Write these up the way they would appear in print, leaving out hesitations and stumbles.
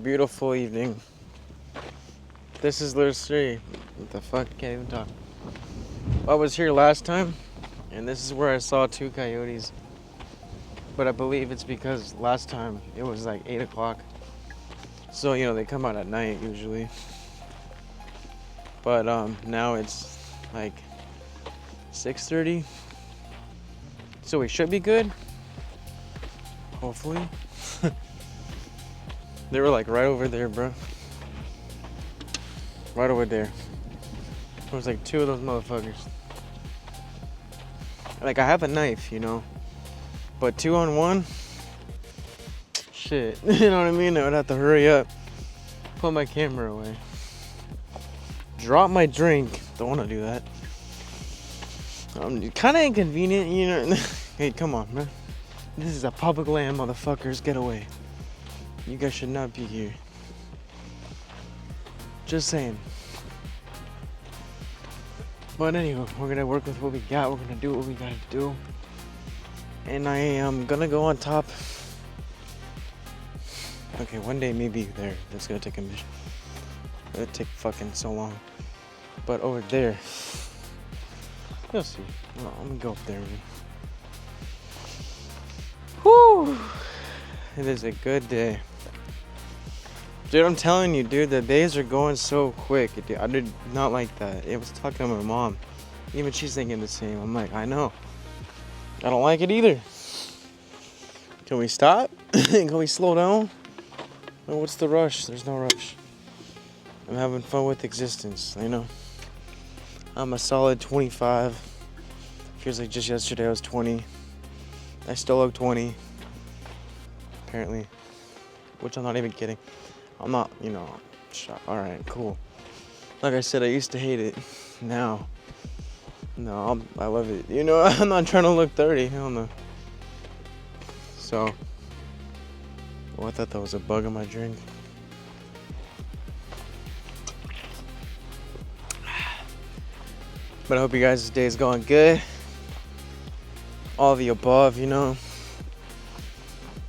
beautiful evening. This is literally, what the fuck, can't even talk. I was here last time, and this is where I saw 2 coyotes. But I believe it's because last time it was like 8 o'clock. So, they come out at night usually. But now it's like 6:30. So we should be good. Hopefully. They were like right over there, bro. Right over there. There was like 2 of those motherfuckers. Like, I have a knife, but 2 on 1, shit. You know what I mean? I would have to hurry up, put my camera away, drop my drink. Don't want to do that. Kind of inconvenient, Hey, come on, man. This is a public land, motherfuckers. Get away. You guys should not be here. Just saying. But anyway, we're gonna work with what we got. We're gonna do what we gotta do. And I am gonna go on top. Okay, one day maybe there. That's gonna take a mission. It'll take fucking so long. But over there, you'll see. Well, I'm gonna go up there. Whew! It is a good day. Dude, I'm telling you, dude, the days are going so quick. Dude, I did not like that. I was talking to my mom. Even she's thinking the same. I'm like, I know. I don't like it either. Can we stop? Can we slow down? Well, what's the rush? There's no rush. I'm having fun with existence, I'm a solid 25. Feels like just yesterday I was 20. I still look 20. Apparently. Which I'm not even kidding. I'm not, alright, cool. Like I said, I used to hate it. Now, no, I love it. I'm not trying to look 30. Hell no. So, I thought that was a bug in my drink. But I hope you guys' day is going good. All of the above,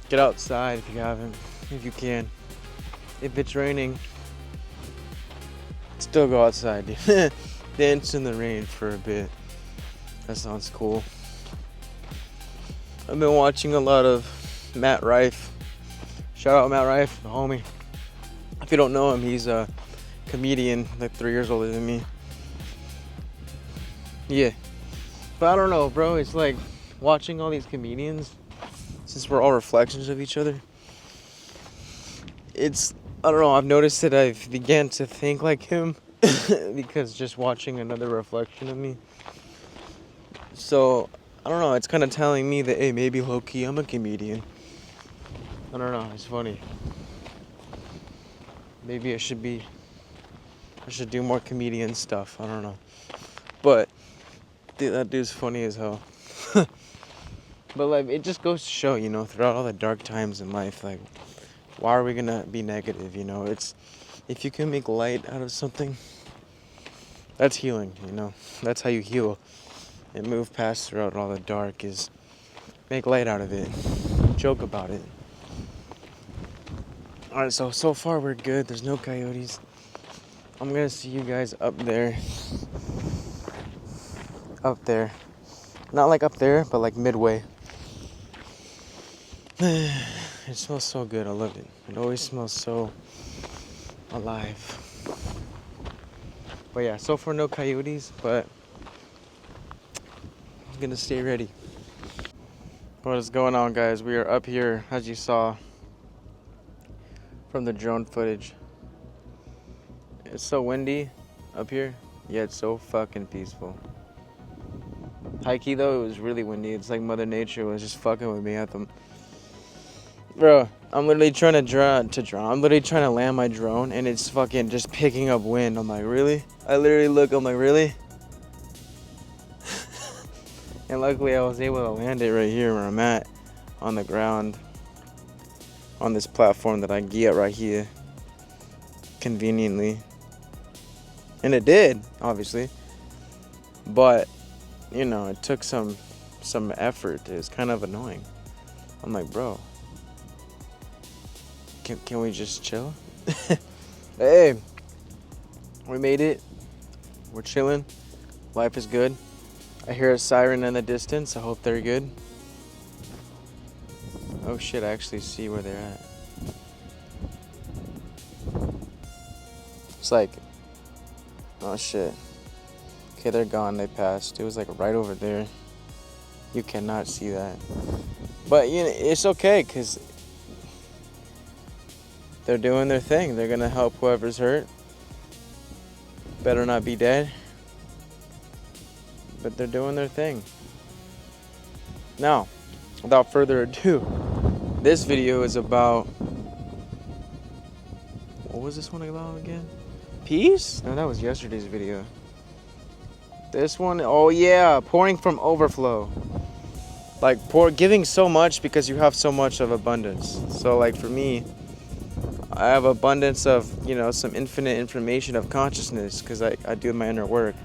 Get outside if you haven't, if you can. If it's raining, still go outside. Dance in the rain for a bit. That sounds cool. I've been watching a lot of Matt Rife. Shout out Matt Rife, the homie. If you don't know him, he's a comedian, like 3 years older than me. Yeah. But I don't know, bro. It's like watching all these comedians, since we're all reflections of each other. I don't know, I've noticed that I've began to think like him because just watching another reflection of me. So, I don't know, it's kind of telling me that, hey, maybe low-key I'm a comedian. I don't know, it's funny. Maybe I should do more comedian stuff, I don't know. But, dude, that dude's funny as hell. But, like, it just goes to show, throughout all the dark times in life, like, why are we gonna be negative, It's, if you can make light out of something, that's healing, That's how you heal and move past throughout all the dark, is make light out of it. Joke about it. Alright, so far we're good. There's no coyotes. I'm gonna see you guys up there. Up there. Not like up there, but like midway. It smells so good. I love it. It always smells so alive. But yeah, so far no coyotes, but I'm gonna stay ready. What is going on, guys? We are up here, as you saw from the drone footage. It's so windy up here, yet it's so fucking peaceful. High key though, it was really windy. It's like Mother Nature was just fucking with me at them. Bro, I'm literally trying to draw. I'm literally trying to land my drone, and it's fucking just picking up wind. I'm like, really? I literally look. I'm like, really? And luckily, I was able to land it right here where I'm at, on the ground, on this platform that I get right here, conveniently. And it did, obviously. But, it took some effort. It was kind of annoying. I'm like, bro. Can we just chill? Hey, we made it. We're chilling. Life is good. I hear a siren in the distance. I hope they're good. Oh shit, I actually see where they're at. It's like, oh shit. Okay, they're gone. They passed. It was like right over there. You cannot see that. But you know, it's okay because they're doing their thing. They're gonna help whoever's hurt. Better not be dead. But they're doing their thing. Now, without further ado, this video is about, what was this one about again? Peace? No, that was yesterday's video. This one, oh yeah, pouring from overflow. Like giving so much because you have so much of abundance. So like for me, I have abundance of, you know, some infinite information of consciousness because I do my inner work.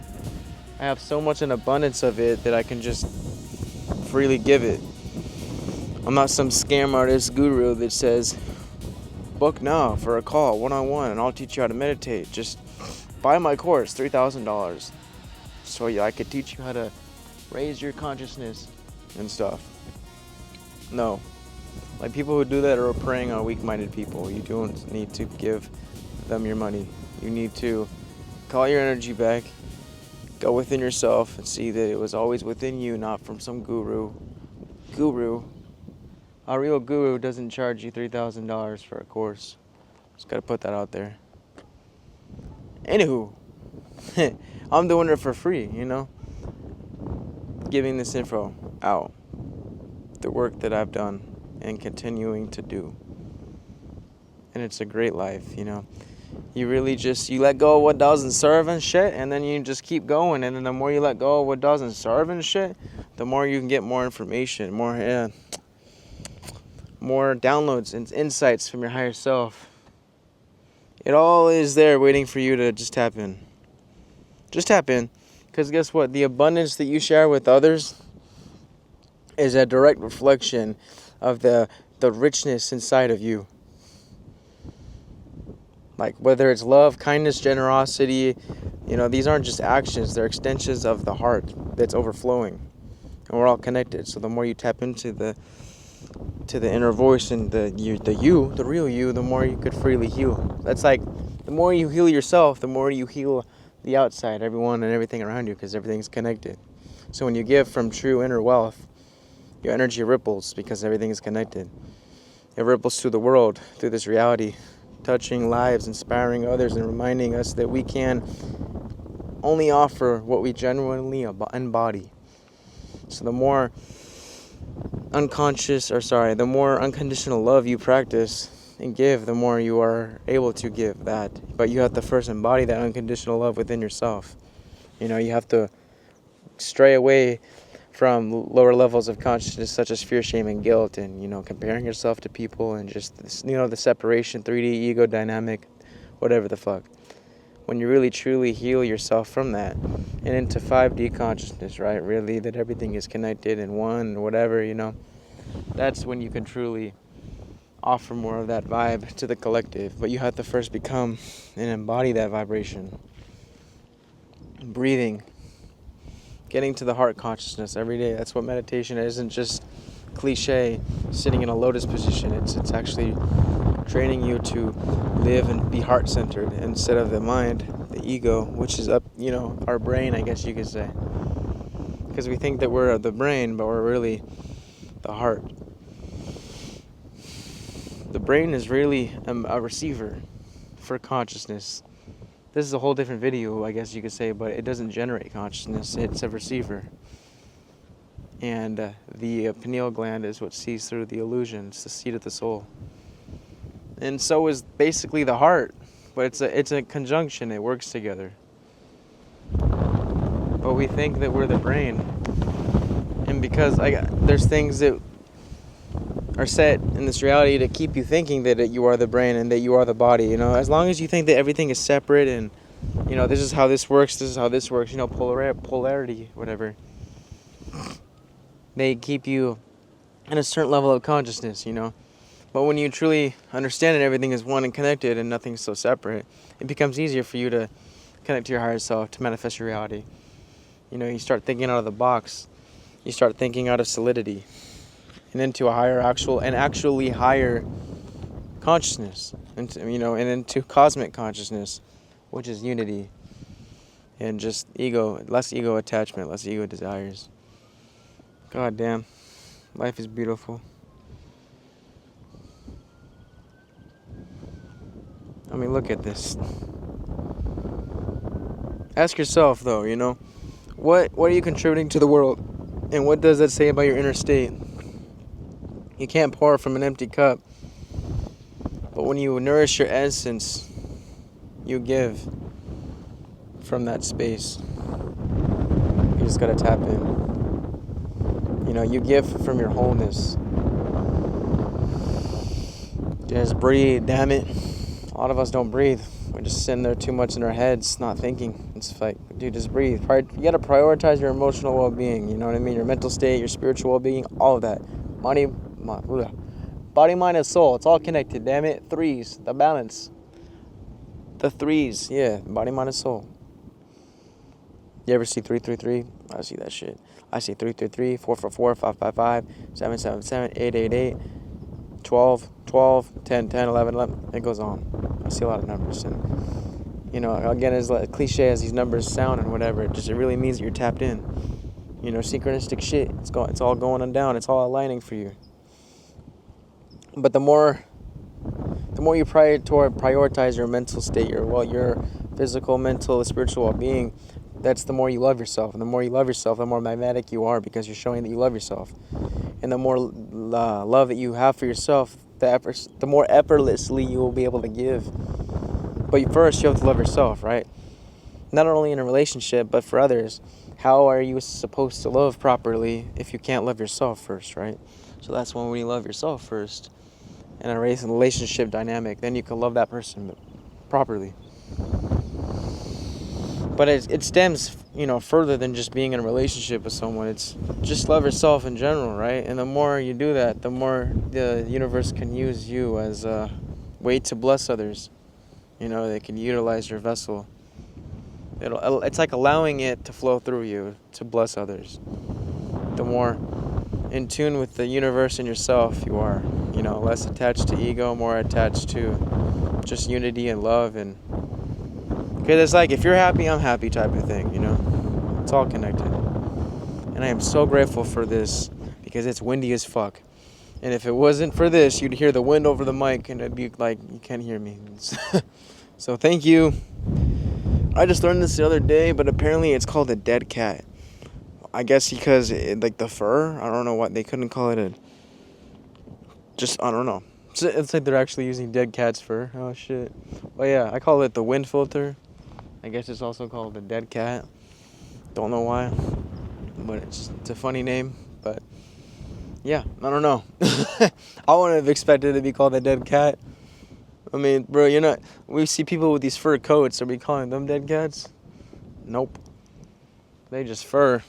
I have so much an abundance of it that I can just freely give it. I'm not some scam artist guru that says, book now for a call, one-on-one, and I'll teach you how to meditate. Just buy my course, $3,000. So yeah, I could teach you how to raise your consciousness and stuff. No. Like people who do that are preying on weak-minded people. You don't need to give them your money. You need to call your energy back, go within yourself and see that it was always within you, not from some guru. A real guru doesn't charge you $3,000 for a course. Just gotta put that out there. Anywho, I'm doing it for free, you know? Giving this info out. The work that I've done and continuing to do. And it's a great life, you know? You really just, you let go of what doesn't serve and shit, and then you just keep going. And then the more you let go of what doesn't serve and shit, the more you can get more information, more downloads and insights from your higher self. It all is there waiting for you to just tap in. Just tap in. Because guess what? The abundance that you share with others is a direct reflection of the richness inside of you. Like whether it's love, kindness, generosity, you know, these aren't just actions, they're extensions of the heart that's overflowing. And we're all connected. So the more you tap into the inner voice and the real you, the more you could freely heal. That's like the more you heal yourself, the more you heal the outside, everyone and everything around you, because everything's connected. So when you give from true inner wealth, your energy ripples because everything is connected. It ripples through the world, through this reality, touching lives, inspiring others, and reminding us that we can only offer what we genuinely embody. So the more the more unconditional love you practice and give, the more you are able to give that. But you have to first embody that unconditional love within yourself. You know, you have to stray away from lower levels of consciousness such as fear, shame, and guilt, and, you know, comparing yourself to people and just this, you know, the separation, 3D ego dynamic, whatever the fuck. When you really truly heal yourself from that and into 5D consciousness, right? Really, that everything is connected in one, whatever, you know. That's when you can truly offer more of that vibe to the collective. But you have to first become and embody that vibration. Breathing. Getting to the heart consciousness every day. That's what meditation isn't just cliche, sitting in a lotus position. It's actually training you to live and be heart-centered instead of the mind, the ego, which is up, you know, our brain, I guess you could say. Because we think that we're the brain, but we're really the heart. The brain is really a receiver for consciousness. This is a whole different video, I guess you could say, but it doesn't generate consciousness. It's a receiver. And the pineal gland is what sees through the illusion. It's the seat of the soul. And so is basically the heart. But it's a conjunction. It works together. But we think that we're the brain. And because there's things that are set in this reality to keep you thinking that you are the brain and that you are the body, you know, as long as you think that everything is separate and, you know, this is how this works, you know, polarity, whatever, they keep you in a certain level of consciousness, you know, But when you truly understand that everything is one and connected and nothing's so separate, it becomes easier for you to connect to your higher self, to manifest your reality. You start thinking out of the box. You start thinking out of solidity and into a higher actually higher consciousness, and into cosmic consciousness, which is unity and just less ego attachment, less ego desires. God damn, life is beautiful. I mean, look at this. Ask yourself, though, what are you contributing to the world, and what does that say about your inner state? You can't pour from an empty cup, but when you nourish your essence, you give from that space. You just gotta tap in. You give from your wholeness. Just breathe, damn it. A lot of us don't breathe. We're just sitting there too much in our heads, not thinking. It's like, dude, just breathe. You gotta prioritize your emotional well-being. You know what I mean? Your mental state, your spiritual well-being, all of that. Body, mind, and soul. It's all connected. Damn it. Threes, the balance. The threes, yeah. Body, mind, and soul. You ever see 333? I see that shit. I see 333, 444, 555, 777, 888, 12, 12, 10, 10, 11, 11. It goes on. I see a lot of numbers. And, again, as cliche as these numbers sound and whatever, it really means that you're tapped in. Synchronistic shit. It's all going on down. It's all aligning for you. But the more you prioritize your mental state, your physical, mental, spiritual well-being, that's the more you love yourself. And the more you love yourself, the more magnetic you are, because you're showing that you love yourself. And the more love that you have for yourself, the more effortlessly you will be able to give. But first, you have to love yourself, right? Not only in a relationship, but for others. How are you supposed to love properly if you can't love yourself first, right? So that's when you love yourself first. In a relationship dynamic, then you can love that person properly. But it stems, further than just being in a relationship with someone. It's just love yourself in general, right? And the more you do that, the more the universe can use you as a way to bless others. They can utilize your vessel. It's like allowing it to flow through you to bless others. The more in tune with the universe and yourself you are, less attached to ego, more attached to just unity and love. And because it's like, if you're happy, I'm happy type of thing, it's all connected. And I am so grateful for this, because it's windy as fuck. And if it wasn't for this, you'd hear the wind over the mic and it'd be like, you can't hear me. So thank you. I just learned this the other day, but apparently it's called a dead cat. I guess because the fur, I don't know what, they couldn't call it I don't know. It's like they're actually using dead cat's fur. Oh shit. Well, yeah, I call it the wind filter. I guess it's also called the dead cat. Don't know why, but it's a funny name. But yeah, I don't know. I wouldn't have expected it to be called a dead cat. I mean, bro, we see people with these fur coats. Are we calling them dead cats? Nope. They just fur.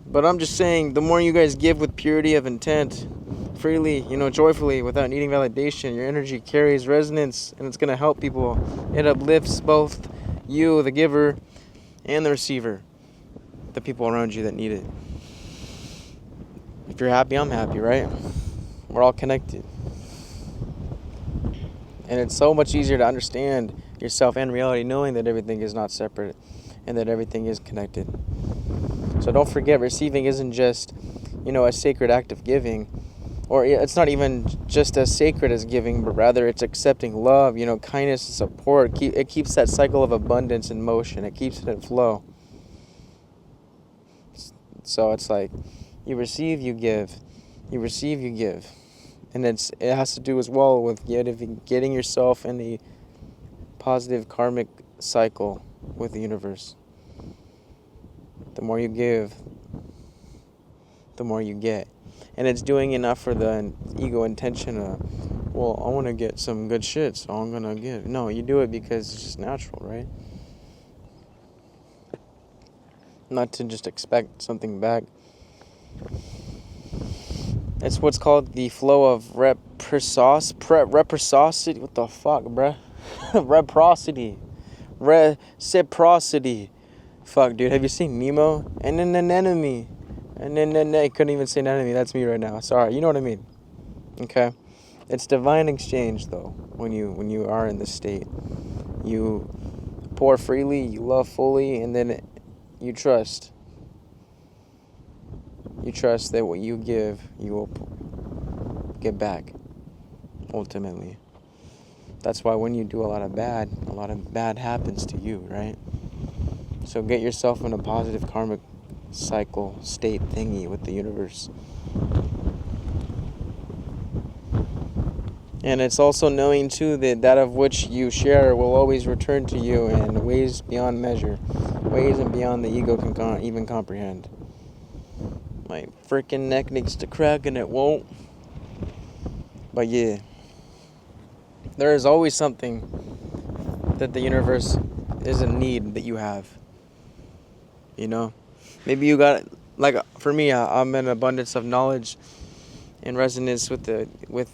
But I'm just saying, the more you guys give with purity of intent, freely, joyfully, without needing validation, your energy carries resonance, and it's going to help people. It uplifts both you, the giver, and the receiver, the people around you that need it. If you're happy, I'm happy, right? We're all connected. And it's so much easier to understand yourself and reality knowing that everything is not separate and that everything is connected. So don't forget, receiving isn't just, a sacred act of giving, or it's not even just as sacred as giving, but rather it's accepting love, kindness and support. It keeps that cycle of abundance in motion. It keeps it in flow. So it's like, you receive, you give. You receive, you give. And it has to do as well with getting yourself in a positive karmic cycle with the universe. The more you give, the more you get. And it's doing enough for the ego intention of, well, I want to get some good shit, so I'm going to give. No, you do it because it's just natural, right? Not to just expect something back. It's what's called the flow of reciprocity. What the fuck, bruh? Reciprocity. Fuck, dude. Have you seen Nemo? And then an enemy. And then I couldn't even say an enemy. That's me right now. Sorry. You know what I mean? Okay. It's divine exchange, though. When you are in this state, you pour freely, you love fully, and then you trust. You trust that what you give, you will get back. Ultimately, that's why when you do a lot of bad happens to you, right? So get yourself in a positive karmic cycle state thingy with the universe. And it's also knowing too that of which you share will always return to you in ways beyond measure, ways and beyond the ego can even comprehend. My freaking neck needs to crack and it won't. But yeah, there is always something that the universe is in need that you have. You know, maybe you got, like for me, I'm in abundance of knowledge in resonance with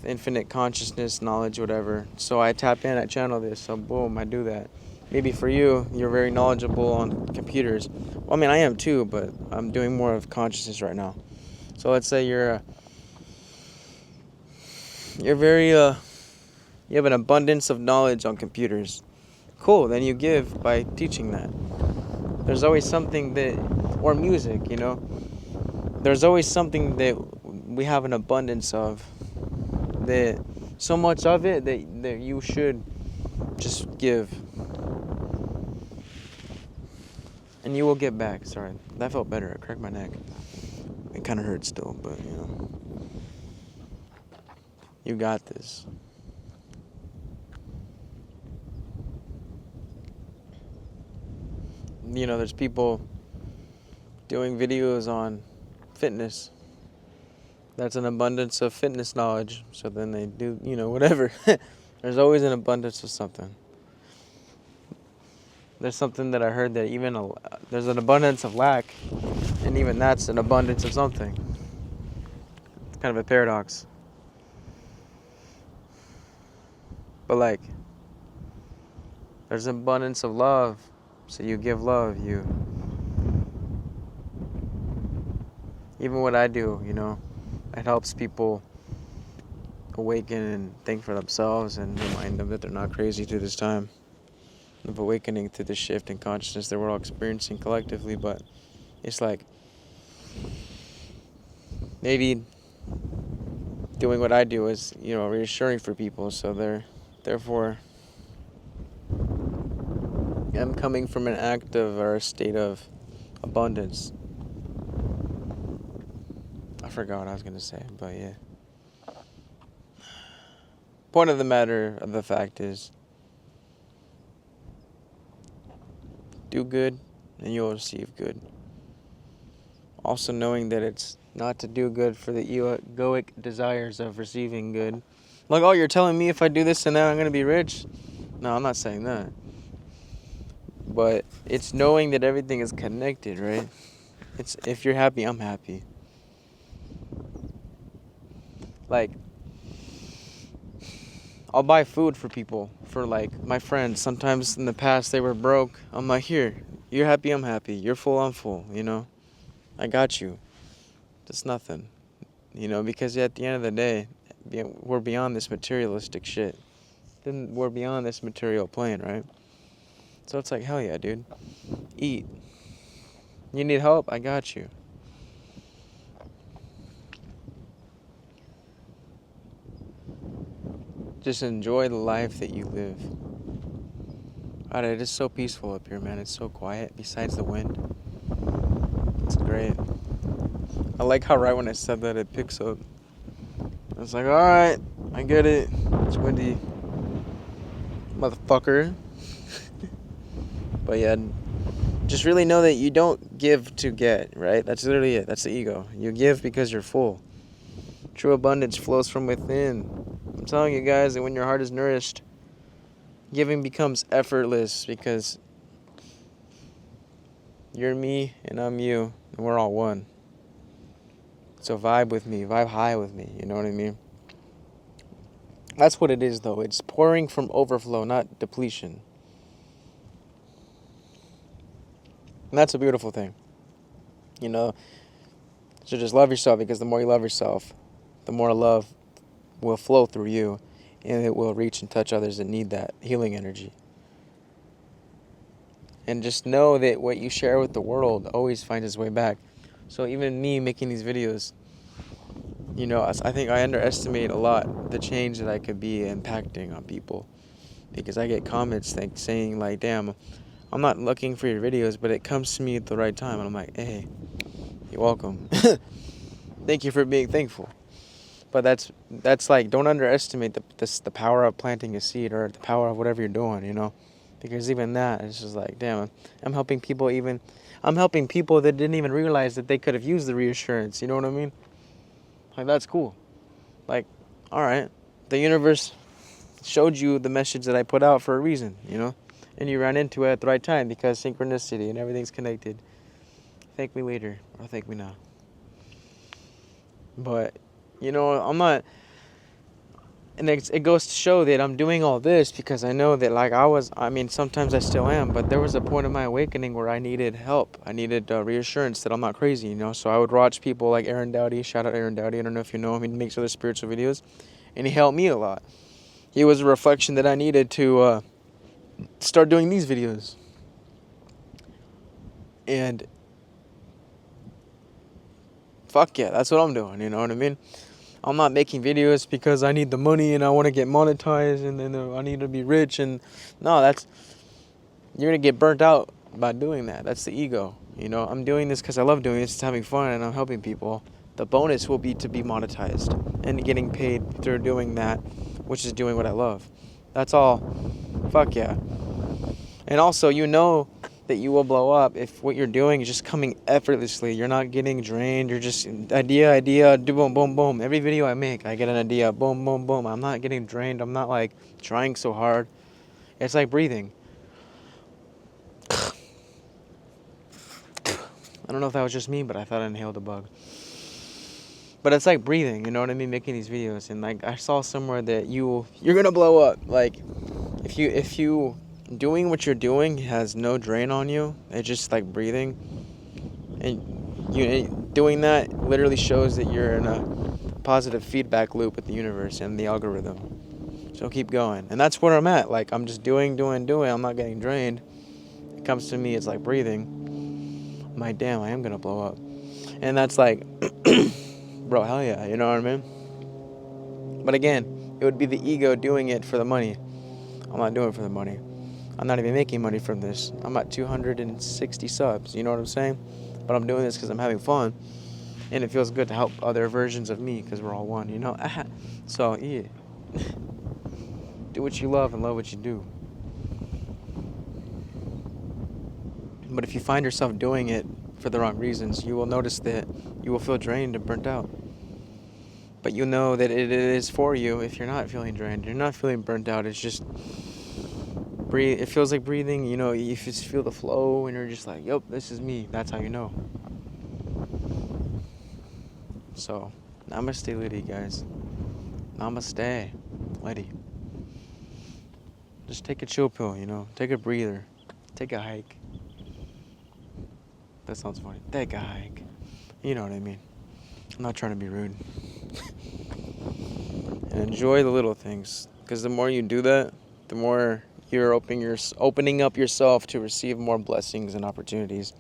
infinite consciousness, knowledge, whatever. So I tap in, I channel this, so boom, I do that. Maybe for you, you're very knowledgeable on computers. Well, I mean, I am too, but I'm doing more of consciousness right now. So let's say you're very you have an abundance of knowledge on computers. Cool, then you give by teaching that. There's always something that, or music, you know. There's always something that we have an abundance of, that so much of it that you should just give. And you will get back. Sorry, that felt better. I cracked my neck. It kind of hurts still, but you know. You got this. You know, there's people doing videos on fitness. That's an abundance of fitness knowledge. So then they do, you know, whatever. There's always an abundance of something. There's something that I heard that even there's an abundance of lack, and even that's an abundance of something. It's kind of a paradox. But like, there's an abundance of love, so you give love. Even what I do, you know, it helps people awaken and think for themselves and remind them that they're not crazy through this time of awakening through the shift in consciousness that we're all experiencing collectively. But it's like, maybe doing what I do is, you know, reassuring for people, so therefore I'm coming from an act of, or a state of abundance. I forgot what I was going to say, but yeah. Point of the matter of the fact is, do good and you'll receive good. Also knowing that it's not to do good for the egoic desires of receiving good. Like, oh, you're telling me if I do this and that I'm going to be rich? No, I'm not saying that. But it's knowing that everything is connected, right? It's, if you're happy, I'm happy. Like, I'll buy food for people, for like my friends. Sometimes in the past they were broke. I'm like, here, you're happy, I'm happy. You're full, I'm full, you know? I got you. It's nothing, you know, because at the end of the day, we're beyond this materialistic shit. Then we're beyond this material plane, right? So it's like, hell yeah, dude. Eat. You need help? I got you. Just enjoy the life that you live. God, it is so peaceful up here, man. It's so quiet, besides the wind. It's great. I like how right when I said that, it picks up. I was like, alright, I get it. It's windy. Motherfucker. But yeah, just really know that you don't give to get, right? That's literally it. That's the ego. You give because you're full. True abundance flows from within. I'm telling you guys that when your heart is nourished, giving becomes effortless, because you're me and I'm you, and we're all one. So vibe with me, vibe high with me, you know what I mean? That's what it is, though. It's pouring from overflow, not depletion. And that's a beautiful thing. You know, so just love yourself, because the more you love yourself, the more love will flow through you, and it will reach and touch others that need that healing energy. And just know that what you share with the world always finds its way back. So even me making these videos, you know, I think I underestimate a lot the change that I could be impacting on people, because I get comments saying like, damn, I'm not looking for your videos, but it comes to me at the right time, and I'm like, hey, you're welcome. Thank you for being thankful. But that's like, don't underestimate the power of planting a seed, or the power of whatever you're doing, you know, because even that, it's just like, damn, I'm helping people that didn't even realize that they could have used the reassurance, you know what I mean? Like, that's cool. Like, all right, the universe showed you the message that I put out for a reason, you know, and you ran into it at the right time, because synchronicity and everything's connected. Thank me later, or thank me now. But, you know, I'm not, and it goes to show that I'm doing all this because I know that, like, sometimes I still am, but there was a point in my awakening where I needed help. I needed reassurance that I'm not crazy, you know. So I would watch people like Aaron Dowdy. Shout out Aaron Dowdy. I don't know if you know him. He makes other spiritual videos, and he helped me a lot. He was a reflection that I needed to start doing these videos. And fuck yeah, that's what I'm doing, you know what I mean? I'm not making videos because I need the money and I want to get monetized and then I need to be rich. And no, you're going to get burnt out by doing that. That's the ego. You know, I'm doing this because I love doing this. It's having fun and I'm helping people. The bonus will be to be monetized and getting paid through doing that, which is doing what I love. That's all. Fuck yeah. And also, you know that you will blow up if what you're doing is just coming effortlessly. You're not getting drained. You're just idea, do boom, boom, boom. Every video I make, I get an idea, boom, boom, boom. I'm not getting drained. I'm not like trying so hard. It's like breathing. I don't know if that was just me, but I thought I inhaled a bug. But it's like breathing, you know what I mean? Making these videos, and like I saw somewhere that you're gonna blow up. Like if you doing what you're doing has no drain on you, it's just like breathing, and you doing that literally shows that you're in a positive feedback loop with the universe and the algorithm. So keep going, and that's where I'm at. Like I'm just doing. I'm not getting drained. It comes to me, it's like breathing. I'm like, damn, I am gonna blow up, and that's like, bro, hell yeah, you know what I mean? But again, it would be the ego doing it for the money. I'm not doing it for the money. I'm not even making money from this. I'm at 260 subs, you know what I'm saying? But I'm doing this because I'm having fun, and it feels good to help other versions of me, because we're all one, you know? So, yeah. Do what you love and love what you do. But if you find yourself doing it for the wrong reasons, you will notice that you will feel drained and burnt out. But you know that it is for you if you're not feeling drained. You're not feeling burnt out. It's just breathe. It feels like breathing. You know, you just feel the flow and you're just like, yep, this is me. That's how you know. So, namaste, Liddy, guys. Namaste, Liddy. Just take a chill pill, you know. Take a breather. Take a hike. That sounds funny. Take a hike. You know what I mean. I'm not trying to be rude. And enjoy the little things, because the more you do that, the more you're opening up yourself to receive more blessings and opportunities.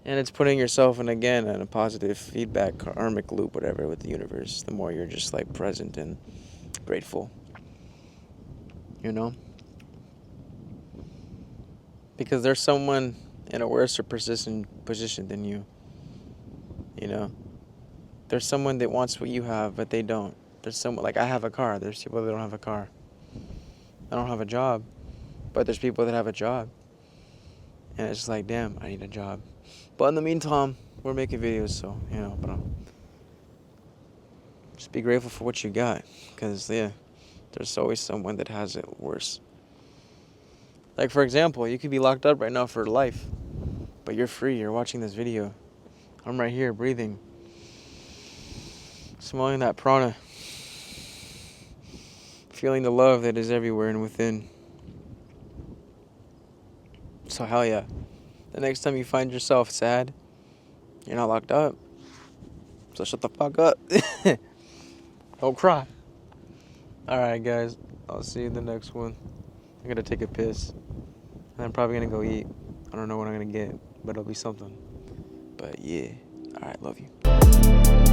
And it's putting yourself in a positive feedback karmic loop, whatever, with the universe. The more you're just like present and grateful, you know, because there's someone in a worse or persistent position than you. You know, there's someone that wants what you have, but they don't. There's someone, like I have a car. There's people that don't have a car. I don't have a job, but there's people that have a job. And it's just like, damn, I need a job. But in the meantime, we're making videos, so, you know, but just be grateful for what you got. Because, yeah, there's always someone that has it worse. Like, for example, you could be locked up right now for life, but you're free. You're watching this video. I'm right here breathing. Smelling that prana. Feeling the love that is everywhere and within. So hell yeah. The next time you find yourself sad, you're not locked up. So shut the fuck up. Don't cry. Alright guys, I'll see you in the next one. I'm gonna take a piss. And I'm probably gonna go eat. I don't know what I'm gonna get, but it'll be something. But yeah. Alright, love you.